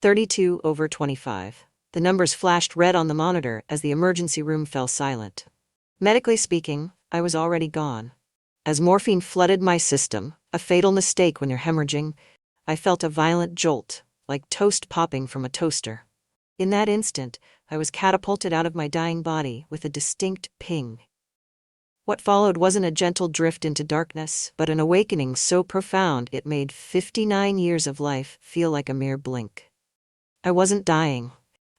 32/25. The numbers flashed red on the monitor as the emergency room fell silent. Medically speaking, I was already gone. As morphine flooded my system, a fatal mistake when you're hemorrhaging, I felt a violent jolt, like toast popping from a toaster. In that instant, I was catapulted out of my dying body with a distinct ping. What followed wasn't a gentle drift into darkness, but an awakening so profound it made 59 years of life feel like a mere blink. I wasn't dying.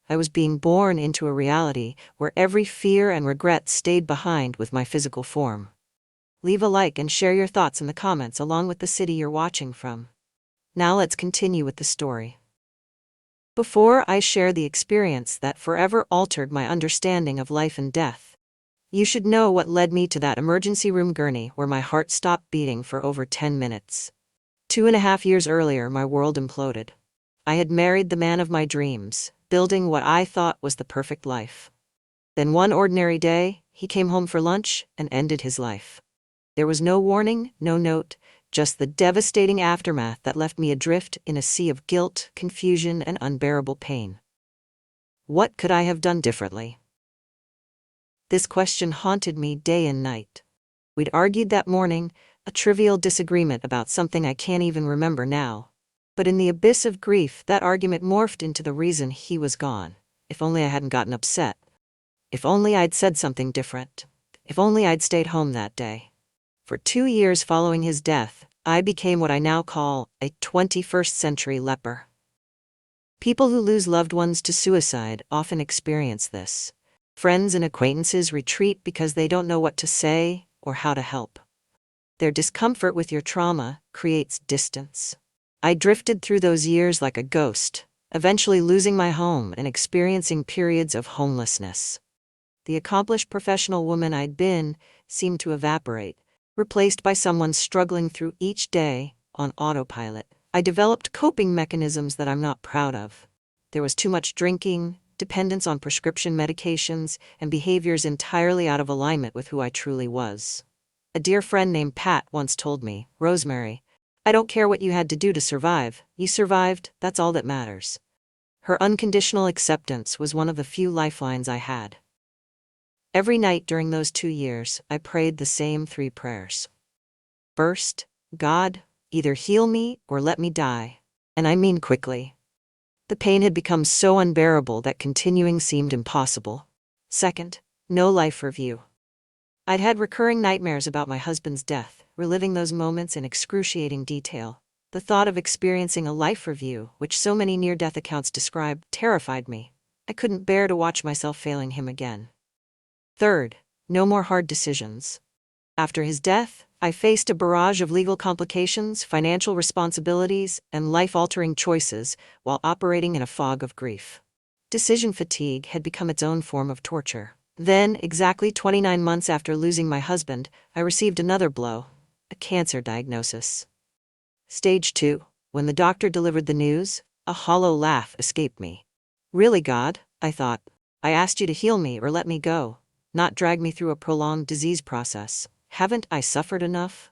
I was being born into a reality where every fear and regret stayed behind with my physical form. Leave a like and share your thoughts in the comments along with the city you're watching from. Now let's continue with the story. Before I share the experience that forever altered my understanding of life and death, you should know what led me to that emergency room gurney where my heart stopped beating for over 10 minutes. 2.5 years earlier, my world imploded. I had married the man of my dreams, building what I thought was the perfect life. Then one ordinary day, he came home for lunch and ended his life. There was no warning, no note, just the devastating aftermath that left me adrift in a sea of guilt, confusion, and unbearable pain. What could I have done differently? This question haunted me day and night. We'd argued that morning, a trivial disagreement about something I can't even remember now. But in the abyss of grief, that argument morphed into the reason he was gone. If only I hadn't gotten upset. If only I'd said something different. If only I'd stayed home that day. For 2 years following his death, I became what I now call a 21st century leper. People who lose loved ones to suicide often experience this. Friends and acquaintances retreat because they don't know what to say or how to help. Their discomfort with your trauma creates distance. I drifted through those years like a ghost, eventually losing my home and experiencing periods of homelessness. The accomplished professional woman I'd been seemed to evaporate, replaced by someone struggling through each day on autopilot. I developed coping mechanisms that I'm not proud of. There was too much drinking, dependence on prescription medications, and behaviors entirely out of alignment with who I truly was. A dear friend named Pat once told me, "Rosemary, I don't care what you had to do to survive. You survived, that's all that matters." Her unconditional acceptance was one of the few lifelines I had. Every night during those 2 years, I prayed the same 3 prayers. First, God, either heal me or let me die. And I mean quickly. The pain had become so unbearable that continuing seemed impossible. Second, no life review. I'd had recurring nightmares about my husband's death, reliving those moments in excruciating detail. The thought of experiencing a life review, which so many near-death accounts describe, terrified me. I couldn't bear to watch myself failing him again. Third, no more hard decisions. After his death, I faced a barrage of legal complications, financial responsibilities, and life-altering choices while operating in a fog of grief. Decision fatigue had become its own form of torture. Then, exactly 29 months after losing my husband, I received another blow, a cancer diagnosis. Stage 2. When the doctor delivered the news, a hollow laugh escaped me. "Really, God?" I thought. "I asked you to heal me or let me go, not drag me through a prolonged disease process. Haven't I suffered enough?"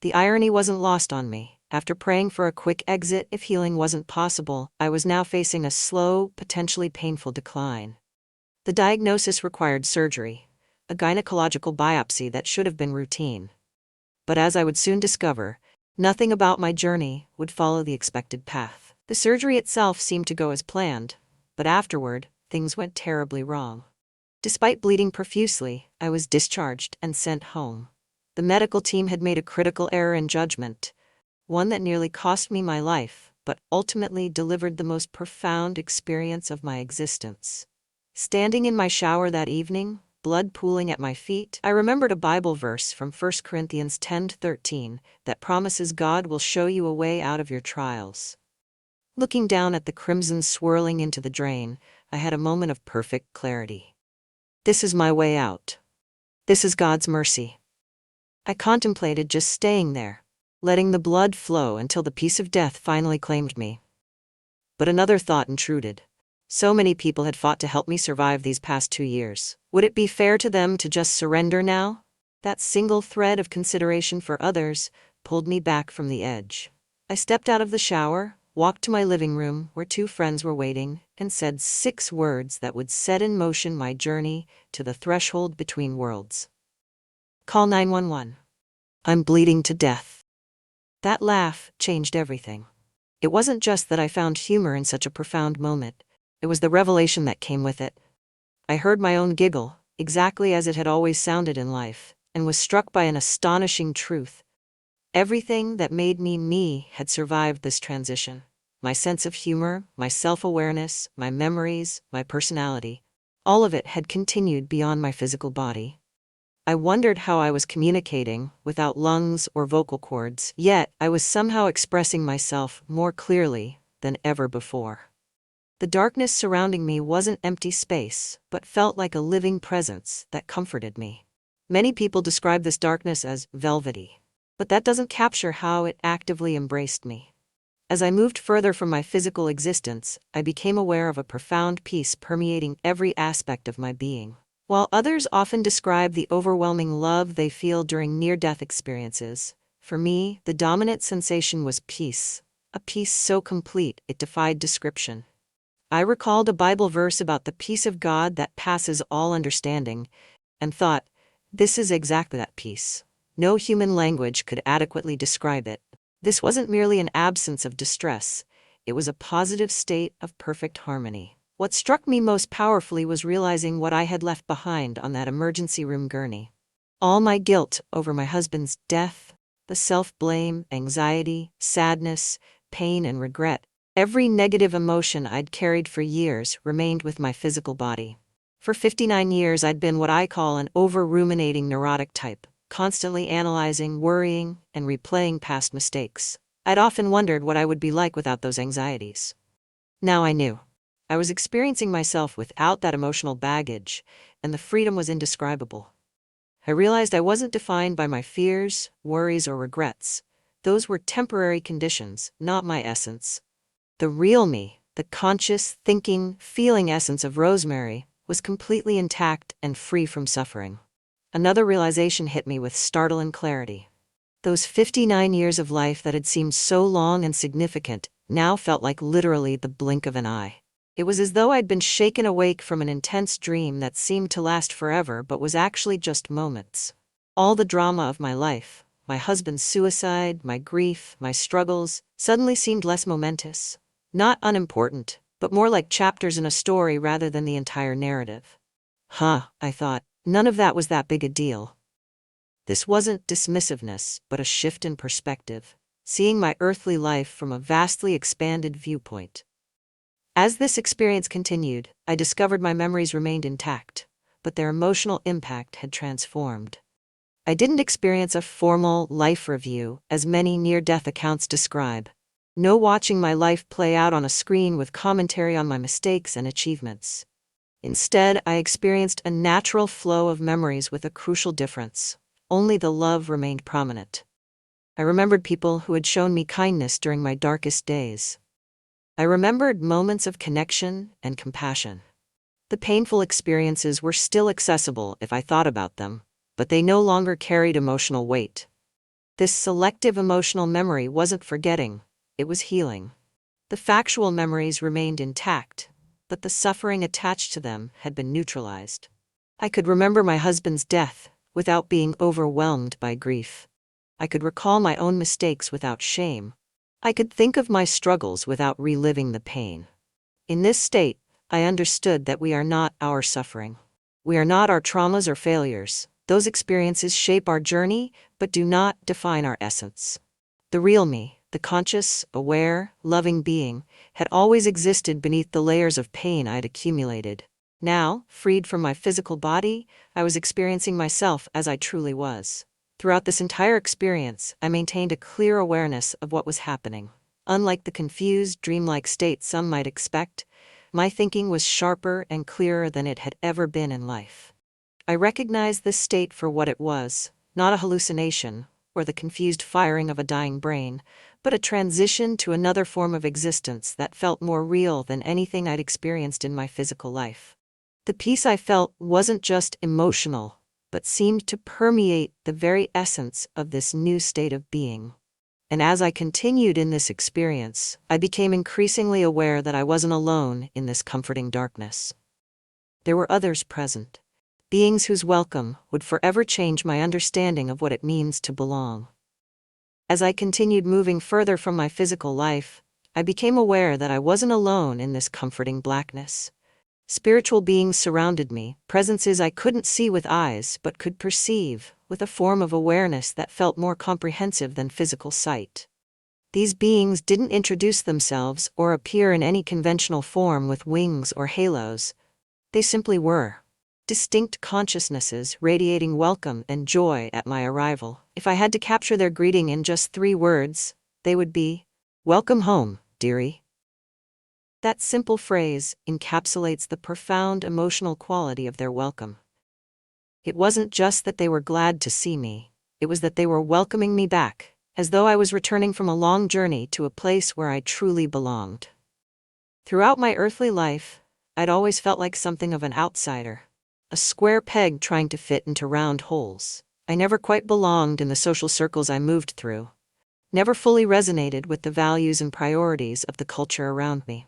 The irony wasn't lost on me. After praying for a quick exit if healing wasn't possible, I was now facing a slow, potentially painful decline. The diagnosis required surgery, a gynecological biopsy that should have been routine. But as I would soon discover, nothing about my journey would follow the expected path. The surgery itself seemed to go as planned, but afterward, things went terribly wrong. Despite bleeding profusely, I was discharged and sent home. The medical team had made a critical error in judgment, one that nearly cost me my life, but ultimately delivered the most profound experience of my existence. Standing in my shower that evening, blood pooling at my feet, I remembered a Bible verse from 1 Corinthians 10:13 that promises God will show you a way out of your trials. Looking down at the crimson swirling into the drain, I had a moment of perfect clarity. This is my way out. This is God's mercy. I contemplated just staying there, letting the blood flow until the peace of death finally claimed me. But another thought intruded. So many people had fought to help me survive these past 2 years. Would it be fair to them to just surrender now? That single thread of consideration for others pulled me back from the edge. I stepped out of the shower, walked to my living room where two friends were waiting, and said 6 words that would set in motion my journey to the threshold between worlds. Call 911. I'm bleeding to death. That laugh changed everything. It wasn't just that I found humor in such a profound moment, it was the revelation that came with it. I heard my own giggle, exactly as it had always sounded in life, and was struck by an astonishing truth. Everything that made me me had survived this transition. My sense of humor, my self-awareness, my memories, my personality. All of it had continued beyond my physical body. I wondered how I was communicating, without lungs or vocal cords, yet I was somehow expressing myself more clearly than ever before. The darkness surrounding me wasn't empty space, but felt like a living presence that comforted me. Many people describe this darkness as velvety, but that doesn't capture how it actively embraced me. As I moved further from my physical existence, I became aware of a profound peace permeating every aspect of my being. While others often describe the overwhelming love they feel during near-death experiences, for me, the dominant sensation was peace, a peace so complete it defied description. I recalled a Bible verse about the peace of God that passes all understanding, and thought, this is exactly that peace. No human language could adequately describe it. This wasn't merely an absence of distress, it was a positive state of perfect harmony. What struck me most powerfully was realizing what I had left behind on that emergency room gurney. All my guilt over my husband's death, the self-blame, anxiety, sadness, pain, and regret, every negative emotion I'd carried for years remained with my physical body. For 59 years I'd been what I call an over-ruminating neurotic type, constantly analyzing, worrying, and replaying past mistakes. I'd often wondered what I would be like without those anxieties. Now I knew. I was experiencing myself without that emotional baggage, and the freedom was indescribable. I realized I wasn't defined by my fears, worries, or regrets. Those were temporary conditions, not my essence. The real me, the conscious, thinking, feeling essence of Rosemary, was completely intact and free from suffering. Another realization hit me with startling clarity. Those 59 years of life that had seemed so long and significant now felt like literally the blink of an eye. It was as though I'd been shaken awake from an intense dream that seemed to last forever but was actually just moments. All the drama of my life, my husband's suicide, my grief, my struggles, suddenly seemed less momentous. Not unimportant, but more like chapters in a story rather than the entire narrative. I thought, none of that was that big a deal. This wasn't dismissiveness, but a shift in perspective, seeing my earthly life from a vastly expanded viewpoint. As this experience continued, I discovered my memories remained intact, but their emotional impact had transformed. I didn't experience a formal life review, as many near-death accounts describe. No watching my life play out on a screen with commentary on my mistakes and achievements. Instead, I experienced a natural flow of memories with a crucial difference. Only the love remained prominent. I remembered people who had shown me kindness during my darkest days. I remembered moments of connection and compassion. The painful experiences were still accessible if I thought about them, but they no longer carried emotional weight. This selective emotional memory wasn't forgetting, it was healing. The factual memories remained intact, but the suffering attached to them had been neutralized. I could remember my husband's death without being overwhelmed by grief. I could recall my own mistakes without shame. I could think of my struggles without reliving the pain. In this state, I understood that we are not our suffering. We are not our traumas or failures. Those experiences shape our journey, but do not define our essence. The real me, the conscious, aware, loving being, had always existed beneath the layers of pain I'd accumulated. Now, freed from my physical body, I was experiencing myself as I truly was. Throughout this entire experience, I maintained a clear awareness of what was happening. Unlike the confused, dreamlike state some might expect, my thinking was sharper and clearer than it had ever been in life. I recognized this state for what it was, not a hallucination, or the confused firing of a dying brain, but a transition to another form of existence that felt more real than anything I'd experienced in my physical life. The peace I felt wasn't just emotional, but seemed to permeate the very essence of this new state of being. And as I continued in this experience, I became increasingly aware that I wasn't alone in this comforting darkness. There were others present, beings whose welcome would forever change my understanding of what it means to belong. As I continued moving further from my physical life, I became aware that I wasn't alone in this comforting blackness. Spiritual beings surrounded me, presences I couldn't see with eyes but could perceive, with a form of awareness that felt more comprehensive than physical sight. These beings didn't introduce themselves or appear in any conventional form with wings or halos. They simply were. Distinct consciousnesses radiating welcome and joy at my arrival. If I had to capture their greeting in just 3 words, they would be, "Welcome home, dearie." That simple phrase encapsulates the profound emotional quality of their welcome. It wasn't just that they were glad to see me, it was that they were welcoming me back, as though I was returning from a long journey to a place where I truly belonged. Throughout my earthly life, I'd always felt like something of an outsider, a square peg trying to fit into round holes. I never quite belonged in the social circles I moved through, never fully resonated with the values and priorities of the culture around me.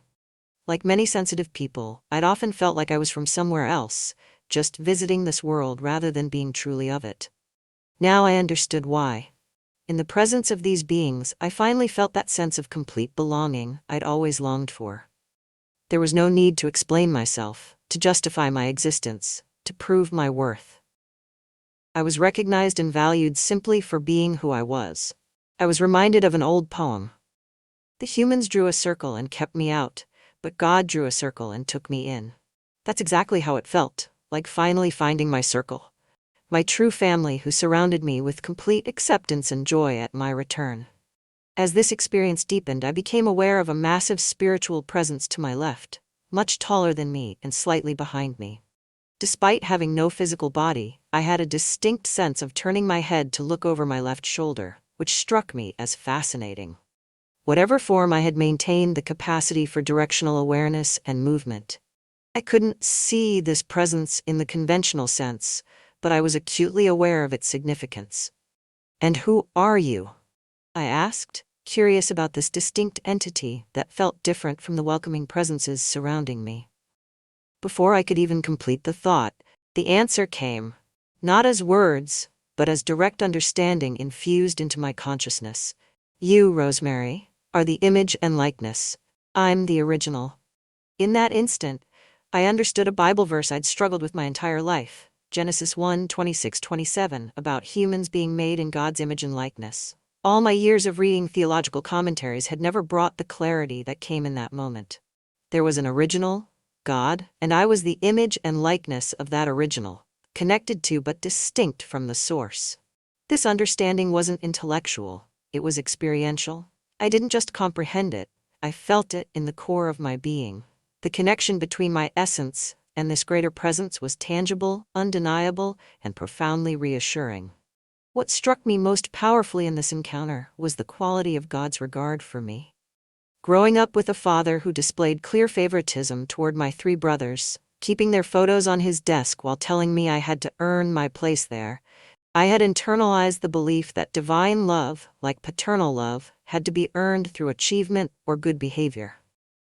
Like many sensitive people, I'd often felt like I was from somewhere else, just visiting this world rather than being truly of it. Now I understood why. In the presence of these beings, I finally felt that sense of complete belonging I'd always longed for. There was no need to explain myself, to justify my existence, to prove my worth. I was recognized and valued simply for being who I was. I was reminded of an old poem. The humans drew a circle and kept me out, but God drew a circle and took me in. That's exactly how it felt, like finally finding my circle. My true family who surrounded me with complete acceptance and joy at my return. As this experience deepened, I became aware of a massive spiritual presence to my left, much taller than me and slightly behind me. Despite having no physical body, I had a distinct sense of turning my head to look over my left shoulder, which struck me as fascinating. Whatever form I had maintained the capacity for directional awareness and movement. I couldn't see this presence in the conventional sense, but I was acutely aware of its significance. "And who are you?" I asked, curious about this distinct entity that felt different from the welcoming presences surrounding me. Before I could even complete the thought, the answer came, not as words, but as direct understanding infused into my consciousness. "You, Rosemary, are the image and likeness. I'm the original." In that instant, I understood a Bible verse I'd struggled with my entire life, Genesis 1:26-27, about humans being made in God's image and likeness. All my years of reading theological commentaries had never brought the clarity that came in that moment. There was an original, God, and I was the image and likeness of that original, connected to but distinct from the source. This understanding wasn't intellectual, it was experiential. I didn't just comprehend it, I felt it in the core of my being. The connection between my essence and this greater presence was tangible, undeniable, and profoundly reassuring. What struck me most powerfully in this encounter was the quality of God's regard for me. Growing up with a father who displayed clear favoritism toward my 3 brothers, keeping their photos on his desk while telling me I had to earn my place there, I had internalized the belief that divine love, like paternal love, had to be earned through achievement or good behavior.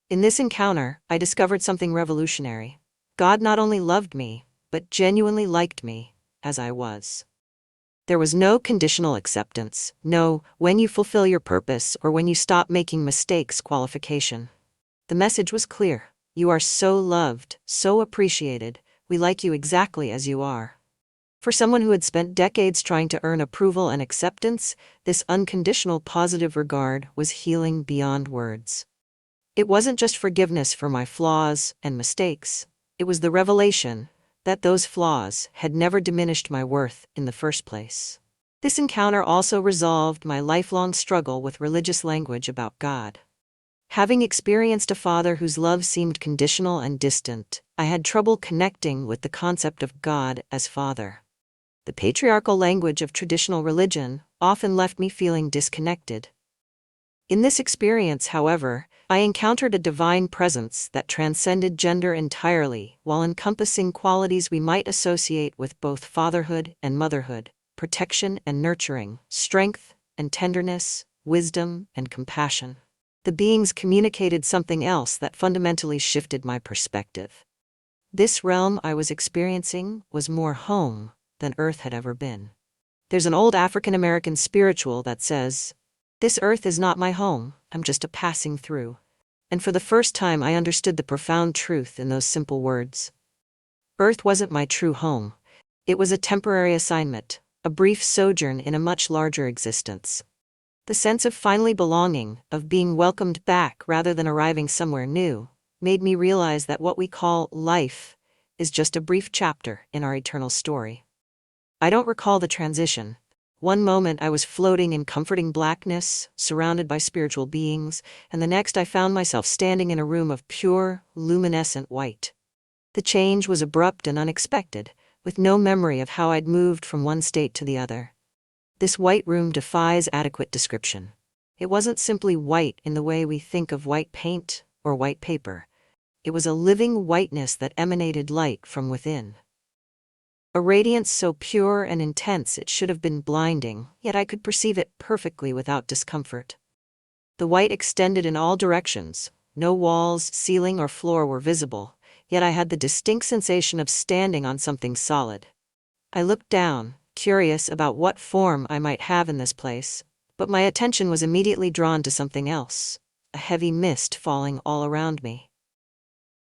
In this encounter, I discovered something revolutionary. God not only loved me, but genuinely liked me, as I was. There was no conditional acceptance, no "when you fulfill your purpose" or "when you stop making mistakes" qualification. The message was clear. You are so loved, so appreciated, we like you exactly as you are. For someone who had spent decades trying to earn approval and acceptance, this unconditional positive regard was healing beyond words. It wasn't just forgiveness for my flaws and mistakes, it was the revelation that those flaws had never diminished my worth in the first place. This encounter also resolved my lifelong struggle with religious language about God. Having experienced a father whose love seemed conditional and distant, I had trouble connecting with the concept of God as Father. The patriarchal language of traditional religion often left me feeling disconnected. In this experience, however, I encountered a divine presence that transcended gender entirely, while encompassing qualities we might associate with both fatherhood and motherhood, protection and nurturing, strength and tenderness, wisdom, and compassion. The beings communicated something else that fundamentally shifted my perspective. This realm I was experiencing was more home than Earth had ever been. There's an old African American spiritual that says, "This earth is not my home, I'm just a passing through." And for the first time I understood the profound truth in those simple words. Earth wasn't my true home. It was a temporary assignment, a brief sojourn in a much larger existence. The sense of finally belonging, of being welcomed back rather than arriving somewhere new, made me realize that what we call life is just a brief chapter in our eternal story. I don't recall the transition. One moment I was floating in comforting blackness, surrounded by spiritual beings, and the next I found myself standing in a room of pure, luminescent white. The change was abrupt and unexpected, with no memory of how I'd moved from one state to the other. This white room defies adequate description. It wasn't simply white in the way we think of white paint or white paper. It was a living whiteness that emanated light from within. A radiance so pure and intense it should have been blinding, yet I could perceive it perfectly without discomfort. The white extended in all directions. No walls, ceiling, or floor were visible, yet I had the distinct sensation of standing on something solid. I looked down, curious about what form I might have in this place, but my attention was immediately drawn to something else, a heavy mist falling all around me.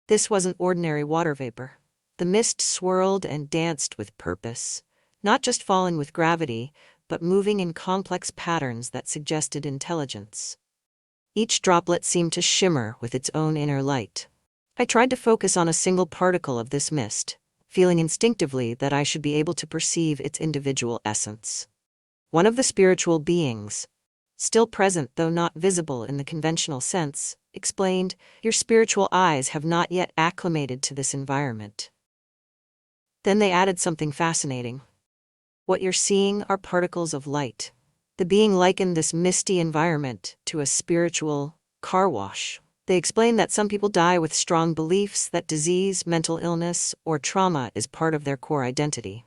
This wasn't ordinary water vapor. The mist swirled and danced with purpose, not just falling with gravity, but moving in complex patterns that suggested intelligence. Each droplet seemed to shimmer with its own inner light. I tried to focus on a single particle of this mist, feeling instinctively that I should be able to perceive its individual essence. One of the spiritual beings, still present though not visible in the conventional sense, explained, "Your spiritual eyes have not yet acclimated to this environment." Then they added something fascinating. "What you're seeing are particles of light." The being likened this misty environment to a spiritual car wash. They explained that some people die with strong beliefs that disease, mental illness, or trauma is part of their core identity.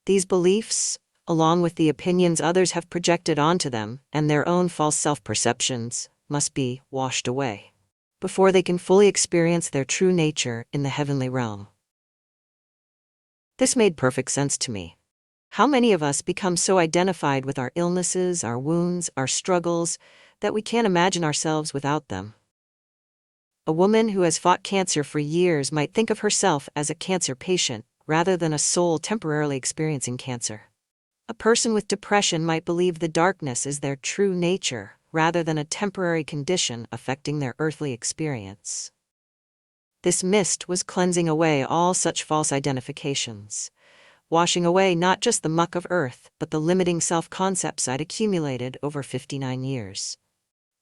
These beliefs, along with the opinions others have projected onto them and their own false self-perceptions, must be washed away before they can fully experience their true nature in the heavenly realm. This made perfect sense to me. How many of us become so identified with our illnesses, our wounds, our struggles, that we can't imagine ourselves without them? A woman who has fought cancer for years might think of herself as a cancer patient, rather than a soul temporarily experiencing cancer. A person with depression might believe the darkness is their true nature, rather than a temporary condition affecting their earthly experience. This mist was cleansing away all such false identifications, washing away not just the muck of earth, but the limiting self-concepts I'd accumulated over 59 years.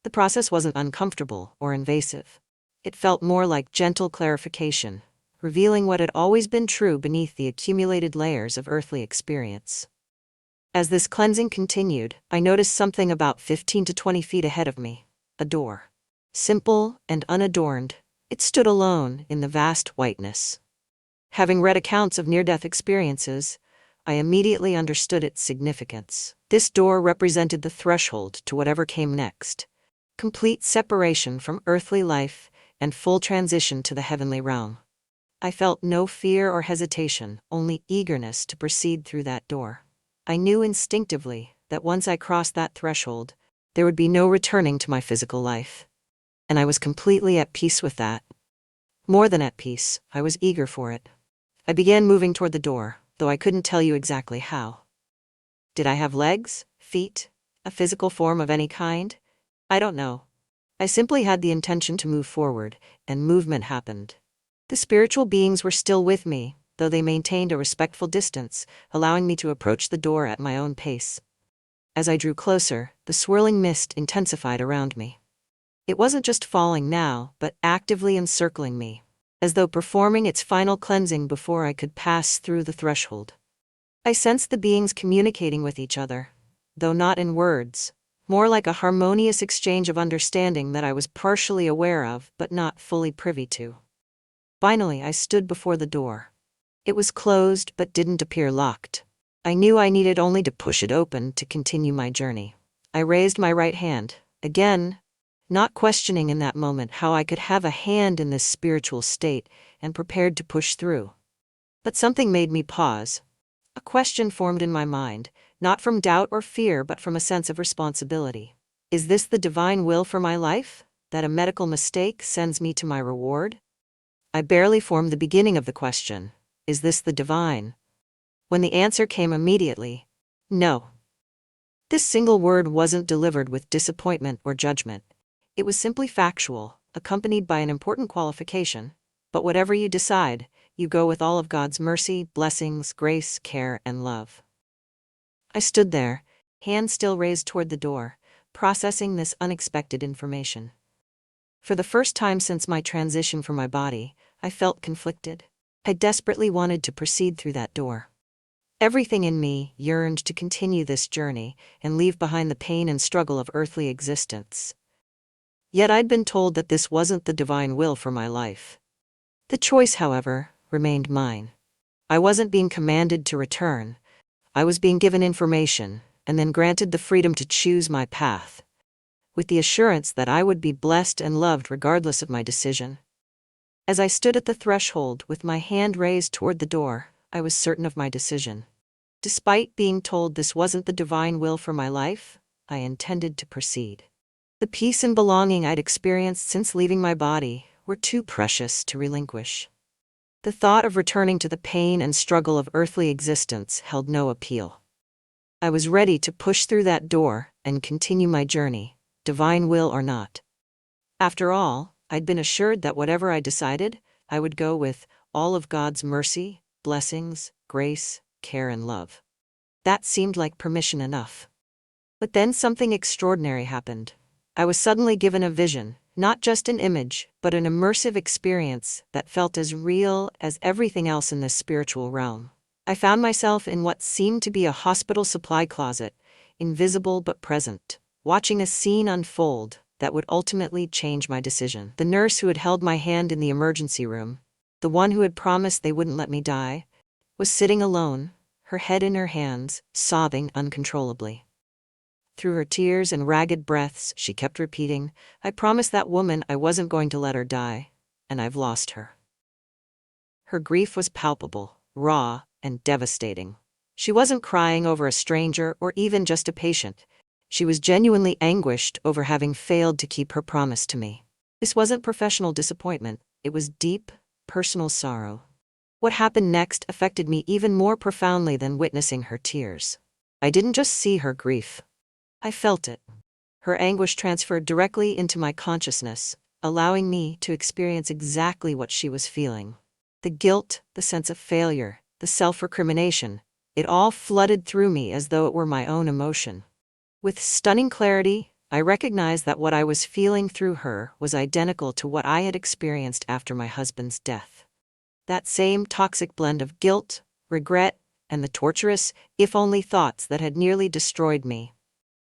The process wasn't uncomfortable or invasive. It felt more like gentle clarification, revealing what had always been true beneath the accumulated layers of earthly experience. As this cleansing continued, I noticed something about 15 to 20 feet ahead of me, a door. Simple and unadorned, it stood alone in the vast whiteness. Having read accounts of near-death experiences, I immediately understood its significance. This door represented the threshold to whatever came next, complete separation from earthly life and full transition to the heavenly realm. I felt no fear or hesitation, only eagerness to proceed through that door. I knew instinctively that once I crossed that threshold, there would be no returning to my physical life. And I was completely at peace with that. More than at peace, I was eager for it. I began moving toward the door, though I couldn't tell you exactly how. Did I have legs, feet, a physical form of any kind? I don't know. I simply had the intention to move forward, and movement happened. The spiritual beings were still with me, though they maintained a respectful distance, allowing me to approach the door at my own pace. As I drew closer, the swirling mist intensified around me. It wasn't just falling now, but actively encircling me, as though performing its final cleansing before I could pass through the threshold. I sensed the beings communicating with each other, though not in words, more like a harmonious exchange of understanding that I was partially aware of but not fully privy to. Finally, I stood before the door. It was closed but didn't appear locked. I knew I needed only to push it open to continue my journey. I raised my right hand, again, not questioning in that moment how I could have a hand in this spiritual state, and prepared to push through. But something made me pause. A question formed in my mind, not from doubt or fear but from a sense of responsibility. Is this the divine will for my life, that a medical mistake sends me to my reward? I barely formed the beginning of the question. Is this the divine? When the answer came immediately. No. This single word wasn't delivered with disappointment or judgment. It was simply factual, accompanied by an important qualification. But whatever you decide, you go with all of God's mercy, blessings, grace, care, and love. I stood there, hand still raised toward the door, processing this unexpected information. For the first time since my transition from my body, I felt conflicted. I desperately wanted to proceed through that door. Everything in me yearned to continue this journey and leave behind the pain and struggle of earthly existence. Yet I'd been told that this wasn't the divine will for my life. The choice, however, remained mine. I wasn't being commanded to return. I was being given information, and then granted the freedom to choose my path, with the assurance that I would be blessed and loved regardless of my decision. As I stood at the threshold with my hand raised toward the door, I was certain of my decision. Despite being told this wasn't the divine will for my life, I intended to proceed. The peace and belonging I'd experienced since leaving my body were too precious to relinquish. The thought of returning to the pain and struggle of earthly existence held no appeal. I was ready to push through that door and continue my journey, divine will or not. After all, I'd been assured that whatever I decided, I would go with all of God's mercy, blessings, grace, care, and love. That seemed like permission enough. But then something extraordinary happened. I was suddenly given a vision, not just an image, but an immersive experience that felt as real as everything else in this spiritual realm. I found myself in what seemed to be a hospital supply closet, invisible but present, watching a scene unfold that would ultimately change my decision. The nurse who had held my hand in the emergency room, the one who had promised they wouldn't let me die, was sitting alone, her head in her hands, sobbing uncontrollably. Through her tears and ragged breaths, she kept repeating, "I promised that woman I wasn't going to let her die, and I've lost her." Her grief was palpable, raw, and devastating. She wasn't crying over a stranger or even just a patient. She was genuinely anguished over having failed to keep her promise to me. This wasn't professional disappointment, it was deep, personal sorrow. What happened next affected me even more profoundly than witnessing her tears. I didn't just see her grief. I felt it. Her anguish transferred directly into my consciousness, allowing me to experience exactly what she was feeling. The guilt, the sense of failure, the self-recrimination, it all flooded through me as though it were my own emotion. With stunning clarity, I recognized that what I was feeling through her was identical to what I had experienced after my husband's death. That same toxic blend of guilt, regret, and the torturous, if-only thoughts that had nearly destroyed me.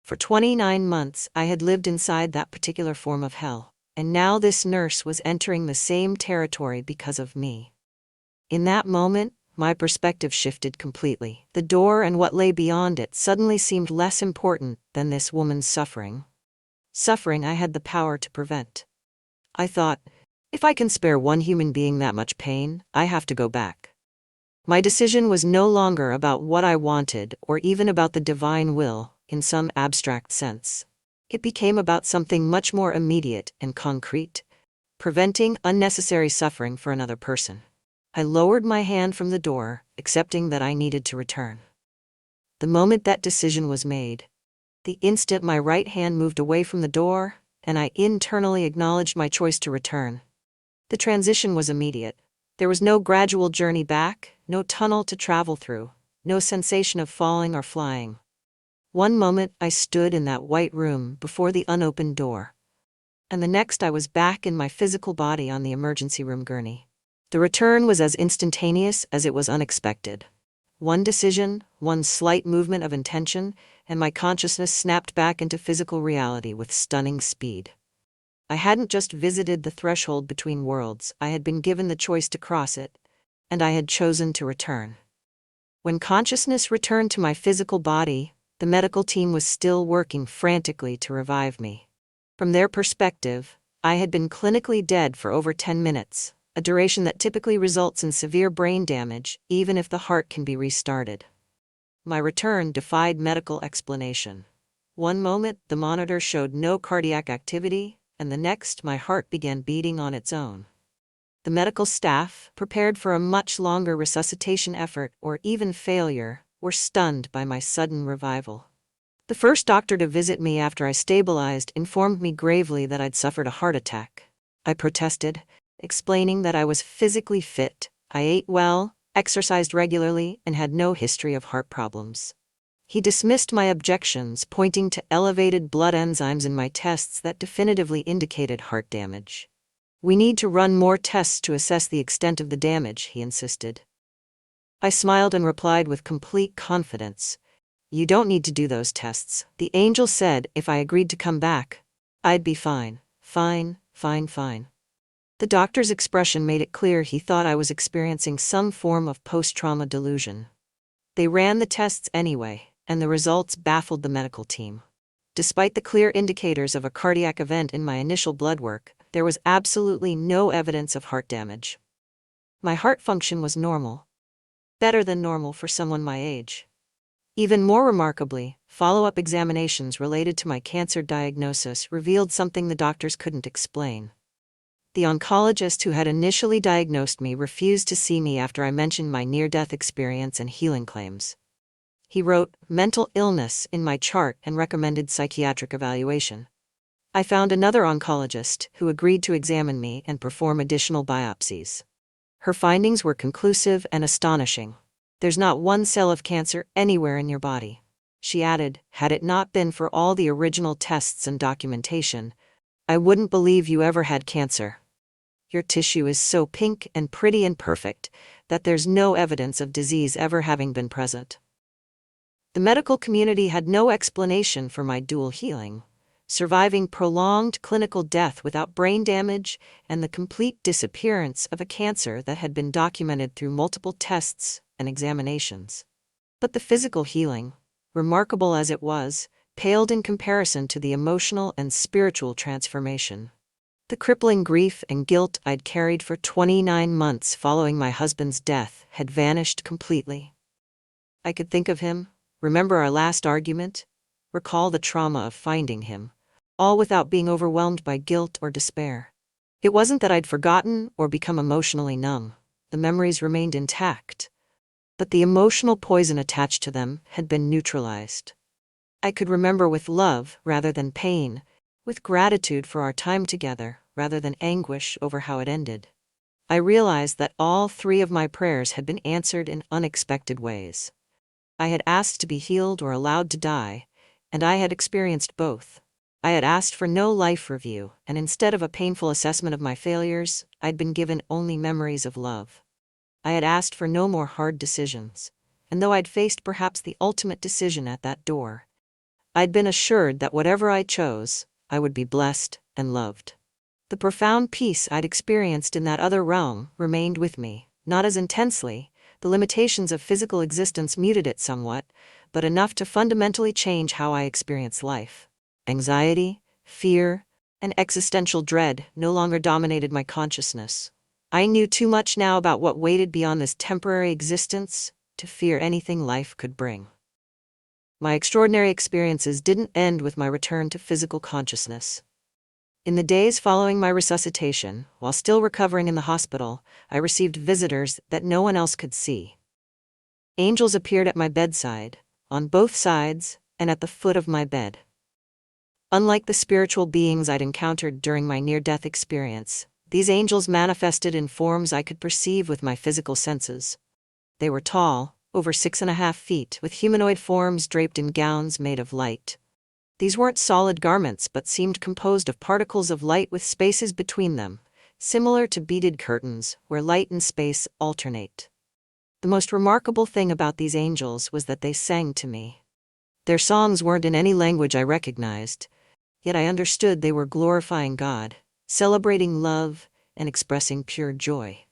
For 29 months, I had lived inside that particular form of hell, and now this nurse was entering the same territory because of me. In that moment, my perspective shifted completely. The door and what lay beyond it suddenly seemed less important than this woman's suffering. Suffering I had the power to prevent. I thought, if I can spare one human being that much pain, I have to go back. My decision was no longer about what I wanted or even about the divine will, in some abstract sense. It became about something much more immediate and concrete, preventing unnecessary suffering for another person. I lowered my hand from the door, accepting that I needed to return. The moment that decision was made, the instant my right hand moved away from the door, and I internally acknowledged my choice to return. The transition was immediate. There was no gradual journey back, no tunnel to travel through, no sensation of falling or flying. One moment I stood in that white room before the unopened door, and the next I was back in my physical body on the emergency room gurney. The return was as instantaneous as it was unexpected. One decision, one slight movement of intention, and my consciousness snapped back into physical reality with stunning speed. I hadn't just visited the threshold between worlds, I had been given the choice to cross it, and I had chosen to return. When consciousness returned to my physical body, The medical team was still working frantically to revive me. From their perspective, I had been clinically dead for over 10 minutes, a duration that typically results in severe brain damage, even if the heart can be restarted. My return defied medical explanation. One moment, the monitor showed no cardiac activity, and the next, my heart began beating on its own. The medical staff, prepared for a much longer resuscitation effort or even failure, were stunned by my sudden revival. The first doctor to visit me after I stabilized informed me gravely that I'd suffered a heart attack. I protested, explaining that I was physically fit, I ate well, exercised regularly, and had no history of heart problems. He dismissed my objections, pointing to elevated blood enzymes in my tests that definitively indicated heart damage. "We need to run more tests to assess the extent of the damage," he insisted. I smiled and replied with complete confidence, "You don't need to do those tests. The angel said if I agreed to come back, I'd be fine. Fine. The doctor's expression made it clear he thought I was experiencing some form of post-trauma delusion. They ran the tests anyway, and the results baffled the medical team. Despite the clear indicators of a cardiac event in my initial blood work, there was absolutely no evidence of heart damage. My heart function was normal. Better than normal for someone my age. Even more remarkably, follow-up examinations related to my cancer diagnosis revealed something the doctors couldn't explain. The oncologist who had initially diagnosed me refused to see me after I mentioned my near-death experience and healing claims. He wrote mental illness in my chart and recommended psychiatric evaluation. I found another oncologist who agreed to examine me and perform additional biopsies. Her findings were conclusive and astonishing. "There's not one cell of cancer anywhere in your body." She added, "Had it not been for all the original tests and documentation, I wouldn't believe you ever had cancer. Your tissue is so pink and pretty and perfect that there's no evidence of disease ever having been present." The medical community had no explanation for my dual healing, surviving prolonged clinical death without brain damage and the complete disappearance of a cancer that had been documented through multiple tests and examinations. But the physical healing, remarkable as it was, paled in comparison to the emotional and spiritual transformation. The crippling grief and guilt I'd carried for 29 months following my husband's death had vanished completely. I could think of him, remember our last argument, recall the trauma of finding him, all without being overwhelmed by guilt or despair. It wasn't that I'd forgotten or become emotionally numb. The memories remained intact, but the emotional poison attached to them had been neutralized. I could remember with love rather than pain, with gratitude for our time together rather than anguish over how it ended. I realized that all three of my prayers had been answered in unexpected ways. I had asked to be healed or allowed to die, and I had experienced both. I had asked for no life review, and instead of a painful assessment of my failures, I'd been given only memories of love. I had asked for no more hard decisions, and though I'd faced perhaps the ultimate decision at that door, I'd been assured that whatever I chose, I would be blessed and loved. The profound peace I'd experienced in that other realm remained with me, not as intensely. The limitations of physical existence muted it somewhat, but enough to fundamentally change how I experience life. Anxiety, fear, and existential dread no longer dominated my consciousness. I knew too much now about what waited beyond this temporary existence to fear anything life could bring. My extraordinary experiences didn't end with my return to physical consciousness. In the days following my resuscitation, while still recovering in the hospital, I received visitors that no one else could see. Angels appeared at my bedside, on both sides, and at the foot of my bed. Unlike the spiritual beings I'd encountered during my near-death experience, these angels manifested in forms I could perceive with my physical senses. They were tall, over 6.5 feet, with humanoid forms draped in gowns made of light. These weren't solid garments but seemed composed of particles of light with spaces between them, similar to beaded curtains, where light and space alternate. The most remarkable thing about these angels was that they sang to me. Their songs weren't in any language I recognized, yet I understood they were glorifying God, celebrating love, and expressing pure joy.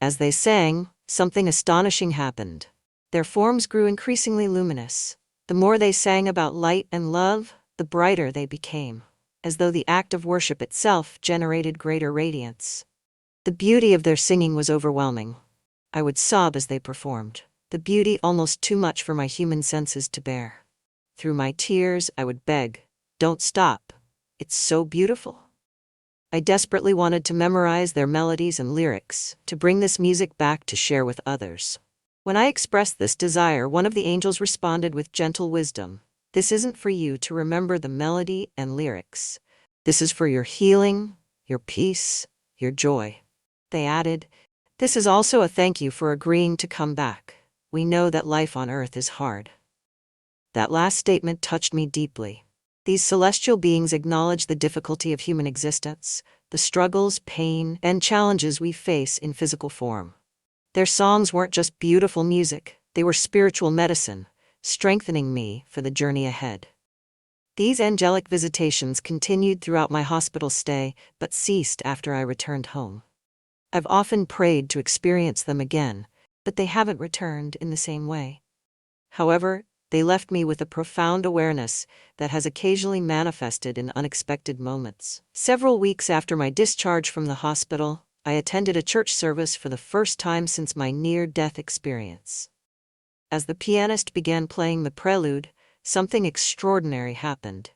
As they sang, something astonishing happened. Their forms grew increasingly luminous. The more they sang about light and love, the brighter they became, as though the act of worship itself generated greater radiance. The beauty of their singing was overwhelming. I would sob as they performed, the beauty almost too much for my human senses to bear. Through my tears, I would beg, "Don't stop. It's so beautiful." I desperately wanted to memorize their melodies and lyrics, to bring this music back to share with others. When I expressed this desire, one of the angels responded with gentle wisdom. "This isn't for you to remember the melody and lyrics. This is for your healing, your peace, your joy." They added, "This is also a thank you for agreeing to come back. We know that life on earth is hard." That last statement touched me deeply. These celestial beings acknowledge the difficulty of human existence, the struggles, pain, and challenges we face in physical form. Their songs weren't just beautiful music, they were spiritual medicine, strengthening me for the journey ahead. These angelic visitations continued throughout my hospital stay, but ceased after I returned home. I've often prayed to experience them again, but they haven't returned in the same way. However, they left me with a profound awareness that has occasionally manifested in unexpected moments. Several weeks after my discharge from the hospital, I attended a church service for the first time since my near-death experience. As the pianist began playing the prelude, something extraordinary happened.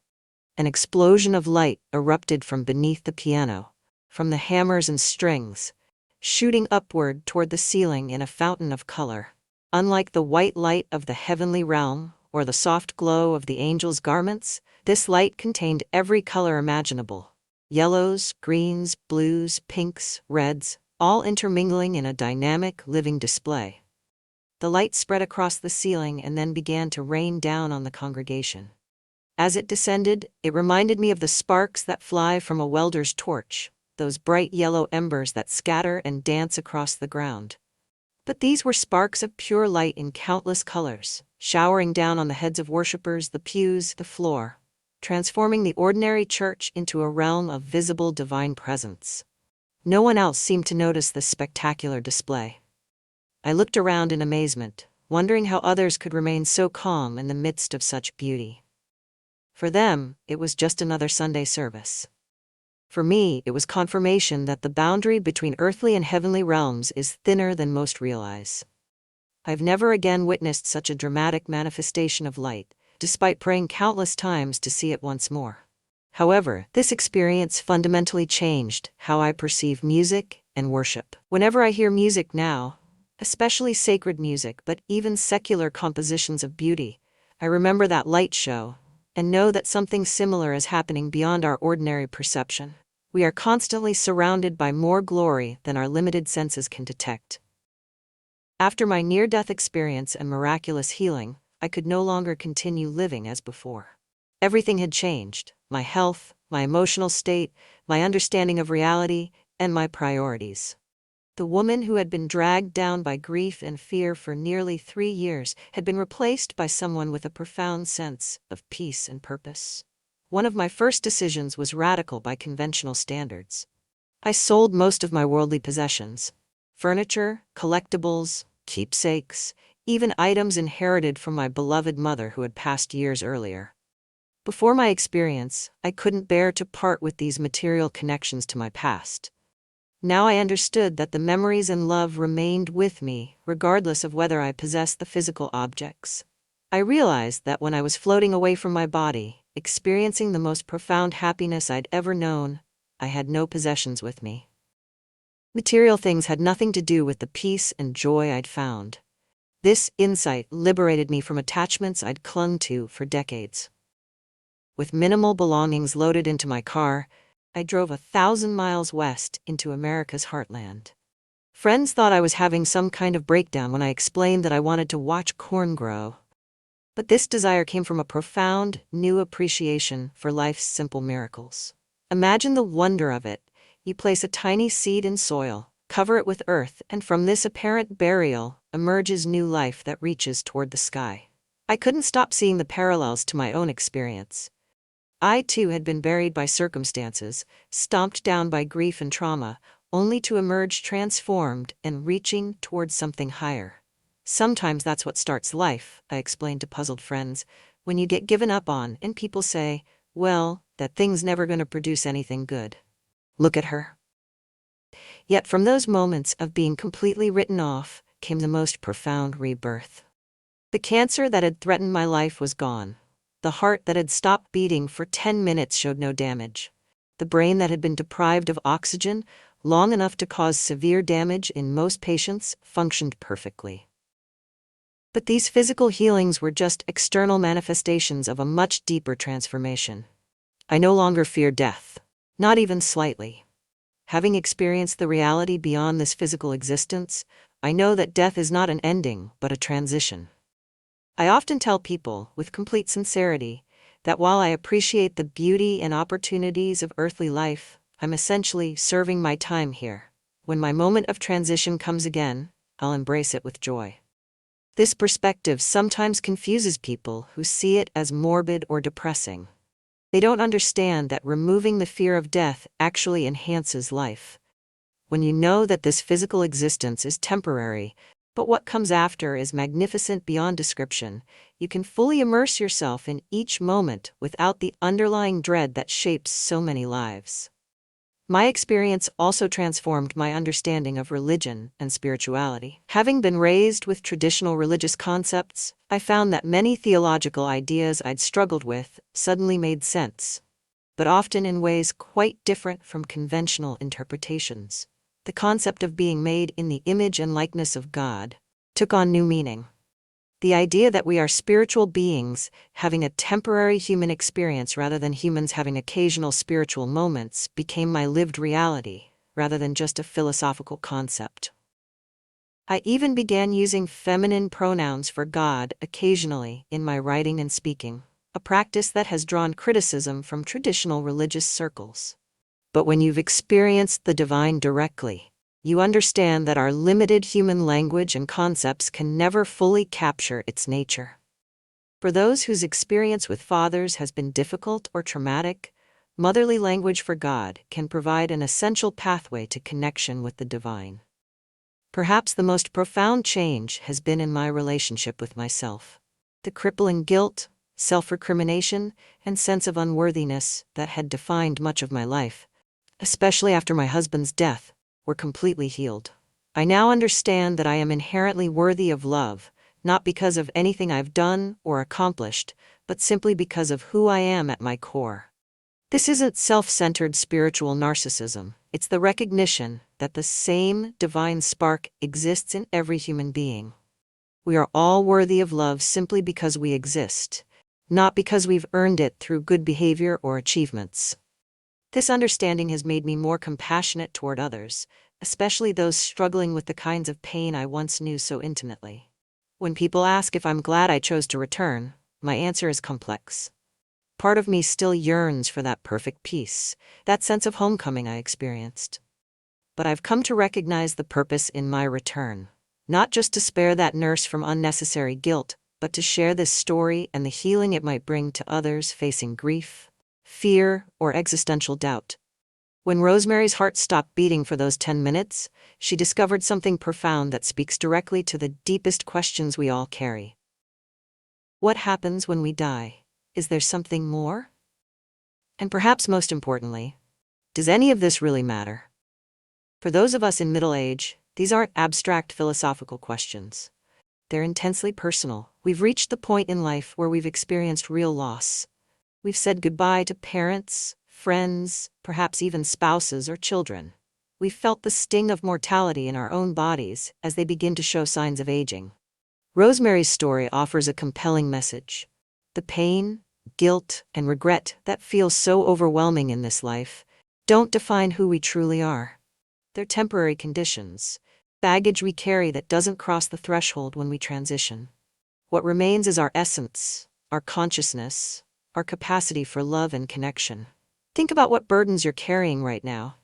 An explosion of light erupted from beneath the piano, from the hammers and strings, shooting upward toward the ceiling in a fountain of color. Unlike the white light of the heavenly realm or the soft glow of the angels' garments, this light contained every color imaginable. Yellows, greens, blues, pinks, reds, all intermingling in a dynamic, living display. The light spread across the ceiling and then began to rain down on the congregation. As it descended, it reminded me of the sparks that fly from a welder's torch, those bright yellow embers that scatter and dance across the ground. But these were sparks of pure light in countless colors, showering down on the heads of worshippers, the pews, the floor, transforming the ordinary church into a realm of visible divine presence. No one else seemed to notice this spectacular display. I looked around in amazement, wondering how others could remain so calm in the midst of such beauty. For them, it was just another Sunday service. For me, it was confirmation that the boundary between earthly and heavenly realms is thinner than most realize. I've never again witnessed such a dramatic manifestation of light, despite praying countless times to see it once more. However, this experience fundamentally changed how I perceive music and worship. Whenever I hear music now, especially sacred music, but even secular compositions of beauty, I remember that light show, and know that something similar is happening beyond our ordinary perception. We are constantly surrounded by more glory than our limited senses can detect. After my near-death experience and miraculous healing, I could no longer continue living as before. Everything had changed: my health, my emotional state, my understanding of reality, and my priorities. The woman who had been dragged down by grief and fear for nearly 3 years had been replaced by someone with a profound sense of peace and purpose. One of my first decisions was radical by conventional standards. I sold most of my worldly possessions: furniture, collectibles, keepsakes, even items inherited from my beloved mother who had passed years earlier. Before my experience, I couldn't bear to part with these material connections to my past. Now I understood that the memories and love remained with me, regardless of whether I possessed the physical objects. I realized that when I was floating away from my body, experiencing the most profound happiness I'd ever known, I had no possessions with me. Material things had nothing to do with the peace and joy I'd found. This insight liberated me from attachments I'd clung to for decades. With minimal belongings loaded into my car, I drove 1,000 miles west into America's heartland. Friends thought I was having some kind of breakdown when I explained that I wanted to watch corn grow. But this desire came from a profound, new appreciation for life's simple miracles. Imagine the wonder of it. You place a tiny seed in soil, cover it with earth, and from this apparent burial emerges new life that reaches toward the sky. I couldn't stop seeing the parallels to my own experience. I too had been buried by circumstances, stomped down by grief and trauma, only to emerge transformed and reaching towards something higher. Sometimes that's what starts life, I explained to puzzled friends, when you get given up on and people say, well, that thing's never going to produce anything good. Look at her. Yet from those moments of being completely written off came the most profound rebirth. The cancer that had threatened my life was gone. The heart that had stopped beating for 10 minutes showed no damage. The brain that had been deprived of oxygen long enough to cause severe damage in most patients functioned perfectly. But these physical healings were just external manifestations of a much deeper transformation. I no longer fear death, not even slightly. Having experienced the reality beyond this physical existence, I know that death is not an ending, but a transition. I often tell people, with complete sincerity, that while I appreciate the beauty and opportunities of earthly life, I'm essentially serving my time here. When my moment of transition comes again, I'll embrace it with joy. This perspective sometimes confuses people who see it as morbid or depressing. They don't understand that removing the fear of death actually enhances life. When you know that this physical existence is temporary, but what comes after is magnificent beyond description, you can fully immerse yourself in each moment without the underlying dread that shapes so many lives. My experience also transformed my understanding of religion and spirituality. Having been raised with traditional religious concepts, I found that many theological ideas I'd struggled with suddenly made sense, but often in ways quite different from conventional interpretations. The concept of being made in the image and likeness of God took on new meaning. The idea that we are spiritual beings having a temporary human experience rather than humans having occasional spiritual moments became my lived reality, rather than just a philosophical concept. I even began using feminine pronouns for God occasionally in my writing and speaking, a practice that has drawn criticism from traditional religious circles. But when you've experienced the divine directly, you understand that our limited human language and concepts can never fully capture its nature. For those whose experience with fathers has been difficult or traumatic, motherly language for God can provide an essential pathway to connection with the divine. Perhaps the most profound change has been in my relationship with myself. The crippling guilt, self-recrimination, and sense of unworthiness that had defined much of my life, especially after my husband's death, were completely healed. I now understand that I am inherently worthy of love, not because of anything I've done or accomplished, but simply because of who I am at my core. This isn't self-centered spiritual narcissism. It's the recognition that the same divine spark exists in every human being. We are all worthy of love simply because we exist, not because we've earned it through good behavior or achievements. This understanding has made me more compassionate toward others, especially those struggling with the kinds of pain I once knew so intimately. When people ask if I'm glad I chose to return, my answer is complex. Part of me still yearns for that perfect peace, that sense of homecoming I experienced. But I've come to recognize the purpose in my return, not just to spare that nurse from unnecessary guilt, but to share this story and the healing it might bring to others facing grief, fear, or existential doubt. When Rosemary's heart stopped beating for those 10 minutes, she discovered something profound that speaks directly to the deepest questions we all carry. What happens when we die? Is there something more? And perhaps most importantly, does any of this really matter? For those of us in middle age, these aren't abstract philosophical questions. They're intensely personal. We've reached the point in life where we've experienced real loss. We've said goodbye to parents, friends, perhaps even spouses or children. We've felt the sting of mortality in our own bodies as they begin to show signs of aging. Rosemary's story offers a compelling message. The pain, guilt, and regret that feel so overwhelming in this life don't define who we truly are. They're temporary conditions, baggage we carry that doesn't cross the threshold when we transition. What remains is our essence, our consciousness, our capacity for love and connection. Think about what burdens you're carrying right now.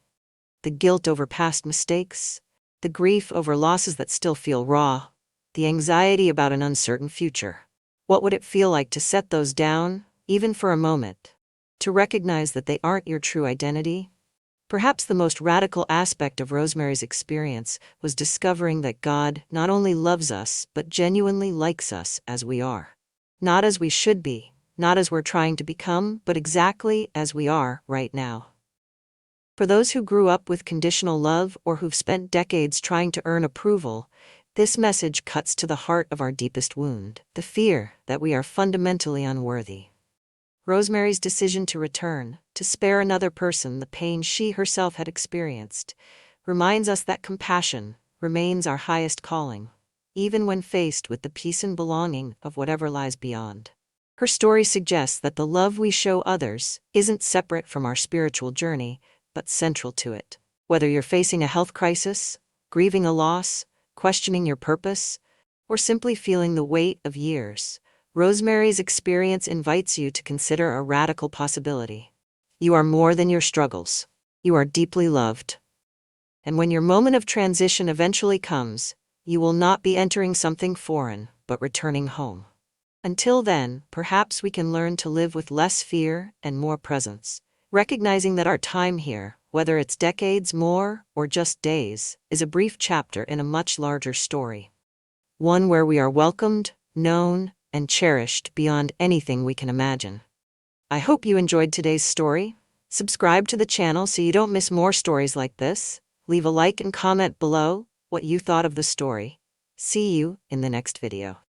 The guilt over past mistakes, the grief over losses that still feel raw, the anxiety about an uncertain future. What would it feel like to set those down, even for a moment? To recognize that they aren't your true identity? Perhaps the most radical aspect of Rosemary's experience was discovering that God not only loves us, but genuinely likes us as we are. Not as we should be, not as we're trying to become, but exactly as we are right now. For those who grew up with conditional love or who've spent decades trying to earn approval, this message cuts to the heart of our deepest wound, the fear that we are fundamentally unworthy. Rosemary's decision to return, to spare another person the pain she herself had experienced, reminds us that compassion remains our highest calling, even when faced with the peace and belonging of whatever lies beyond. Her story suggests that the love we show others isn't separate from our spiritual journey, but central to it. Whether you're facing a health crisis, grieving a loss, questioning your purpose, or simply feeling the weight of years, Rosemary's experience invites you to consider a radical possibility. You are more than your struggles. You are deeply loved. And when your moment of transition eventually comes, you will not be entering something foreign, but returning home. Until then, perhaps we can learn to live with less fear and more presence, recognizing that our time here, whether it's decades more or just days, is a brief chapter in a much larger story. One where we are welcomed, known, and cherished beyond anything we can imagine. I hope you enjoyed today's story. Subscribe to the channel so you don't miss more stories like this. Leave a like and comment below what you thought of the story. See you in the next video.